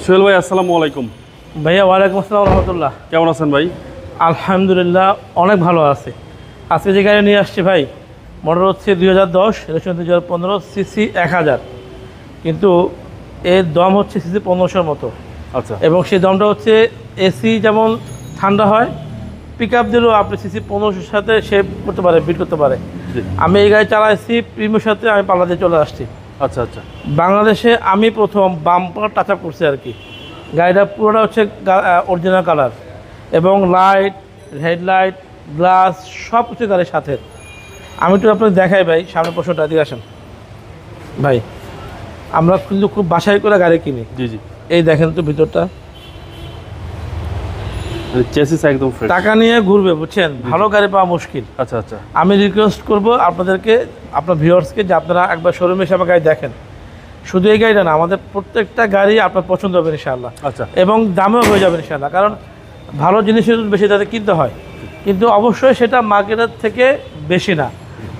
সোহেল ভাই আসসালামু আলাইকুম। ভাইয়া ওয়ালাইকুম আসসালাম রহমতুল্লাহ। কেমন আছেন ভাই? আলহামদুলিল্লাহ অনেক ভালো আছে। আজকে যে গাড়ি নিয়ে আসছি ভাই, মডেল হচ্ছে 2010, রেজিস্ট্রেশন 2015, সিসি 1000, কিন্তু এর দম হচ্ছে সিসি 1500-র মতো। আচ্ছা। এবং সেই দমটা হচ্ছে এসি যেমন ঠান্ডা হয়, পিক আপ দিলেও আপনি সিসি 1500-র সাথে শেপ করতে পারে, বিট করতে পারে। আমি এই গাড়ি চালাইছি প্রিমিয়ার সাথে, আমি পাল্লা দিয়ে চলে আসছি। আচ্ছা আচ্ছা। বাংলাদেশে আমি প্রথম বাম্পার টাচ আপ করছি আর কি। গাড়িটা পুরোটা হচ্ছে অরিজিনাল কালার, এবং লাইট, হেডলাইট, গ্লাস সব কিছু গাড়ির সাথে। আমি একটু আপনাকে দেখাই ভাই, সামনে প্রশ্নটা দিয়ে আসেন ভাই। আমরা কিন্তু খুব বাছাই করে গাড়ি কিনি। জি জি। এই দেখেন তো ভিতরটা, চেসিস একদম ফ্রেশ। টাকা নিয়ে ঘুরবে বুঝছেন, ভালো গাড়ি পাওয়া মুশকিল। আচ্ছা আচ্ছা। আমি রিকোয়েস্ট করব আপনাদেরকে, আপনার ভিউয়ার্সকে, যে আপনারা একবার শোরুমে এসে আমার গাড়ি দেখেন। শুধু এই গাড়িটা না, আমাদের প্রত্যেকটা গাড়ি আপনার পছন্দ হবে ইনশাআল্লাহ। আচ্ছা। এবং দামেও হয়ে যাবে ইনশাআল্লাহ, কারণ ভালো জিনিসের বেশি তাদের কিনতে হয়, কিন্তু অবশ্যই সেটা মার্কেটের থেকে বেশি না,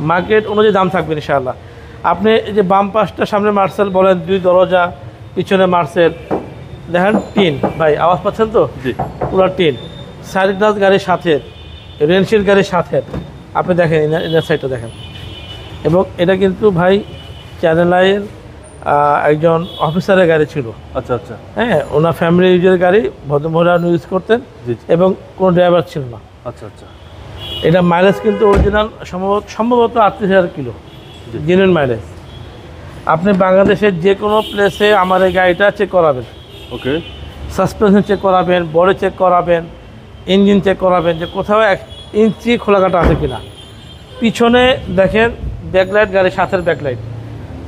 মার্কেট অনুযায়ী দাম থাকবে ইনশাআল্লাহ। আপনি এই যে বাম পাশটা সামনে মার্সেল বলেন, 2 দরজা, পিছনে মার্সেল, দেখেন টিন ভাই, আওয়াজ পাচ্ছেন তো? জি। পুরো টিন, সাইড গ্লাস গাড়ির সাথে, রেনশিল্ড গাড়ির সাথে। আপনি দেখেন ইনার সাইডটা দেখেন। এবং এটা কিন্তু ভাই চ্যানেলাইয়ের একজন অফিসারের গাড়ি ছিল। আচ্ছা আচ্ছা। হ্যাঁ, ওনার ফ্যামিলি ইউজের গাড়ি, ভদ্রমহিলা ইউজ করতেন, এবং কোনো ড্রাইভার ছিল না। আচ্ছা আচ্ছা। এটা মাইলেজ কিন্তু অরিজিনাল সম্ভবত 38,000 কিলো জেনুইন মাইলেজ। আপনি বাংলাদেশের যে কোনো প্লেসে আমার এই গাড়িটা চেক করাবেন। ওকে। সাসপেনশন চেক করাবেন, বডি চেক করাবেন, ইঞ্জিন চেক করাবেন, যে কোথাও 1 ইঞ্চি খোলাকাটা আছে কিনা। পিছনে দেখেন ব্যাকলাইট, গাড়ির সাথে ব্যাকলাইট,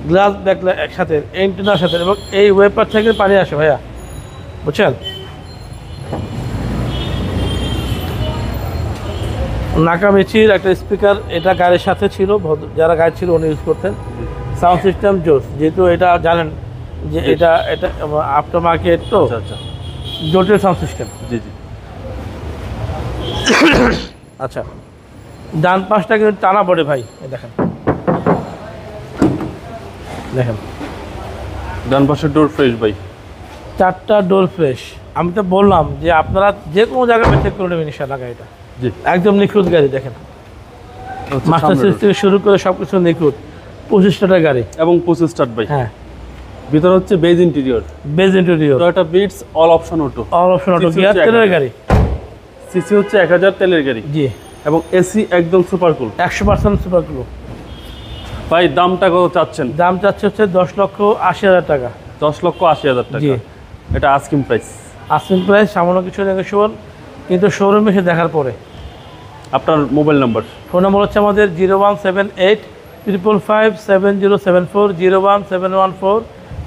গ্লাস ব্যাকলাইট একসাথে, এন্টেনার সাথে, এবং এই ওয়েপার থেকে পানি আসে ভাইয়া, বুঝছেন। নাকামিচির একটা স্পিকার এটা গাড়ির সাথে ছিল, যারা গাড়ি ছিল উনি ইউজ করতেন। সাউন্ড সিস্টেম জোস, যেহেতু এটা জানেন যে এটা আফটার মার্কেট, তো আচ্ছা। জটিল সাউন্ড সিস্টেম। জি জি। আচ্ছা, ডান পাশটা কিন্তু টানা পড়ে ভাই, দেখেন দেখেন, ডান পাশের ডোর ফ্রেশ ভাই। 4টা ডোর ফ্রেশ। আমি তো বললাম যে আপনারা যে কোনো জায়গায় চেক করে নেবেন ইনশাআল্লাহ গাড়িটা। জি। একদম নিখুঁত গাড়ি, দেখেন মাস্টার সিরিজ থেকে শুরু করে সব কিছু নিখুঁত। 25 স্টার্টের গাড়ি এবং 25 স্টার্ট ভাই। হ্যাঁ। ভিতরে হচ্ছে beige interior. Beige interior, Toyota Vitz all option auto. All option auto, gear তেলের গাড়ি। সিসি হচ্ছে 1000 তেলের গাড়ি। জি। এবং এসি একদম সুপার কুল, 100% সুপার কুল। ভাই দামটা কত চাচ্ছেন? দাম চাচ্ছে হচ্ছে 10,80,000 টাকা। 10,80,000 টাকা। জি। এটা আস্কিং প্রাইস। আস্কিং প্রাইস, সামান্য কিছু নেগোশিয়েবল, কিন্তু শোরুমে এসে দেখার পরে। আপনার মোবাইল নাম্বার? ফোন নাম্বার হচ্ছে আমাদের 0178 555 7074, 01714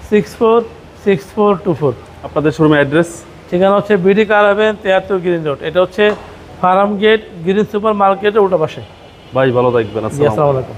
646424। আপনাদের শোরুমের অ্যাড্রেস? ঠিকানা হচ্ছে BD car haven, 73 green road. এটা হচ্ছে ফার্ম গেট, গ্রিন সুপার মার্কেটের উল্টা পাশে। ভাই ভালো থাকবেন। আসসালামু আসসালামু আলাইকুম।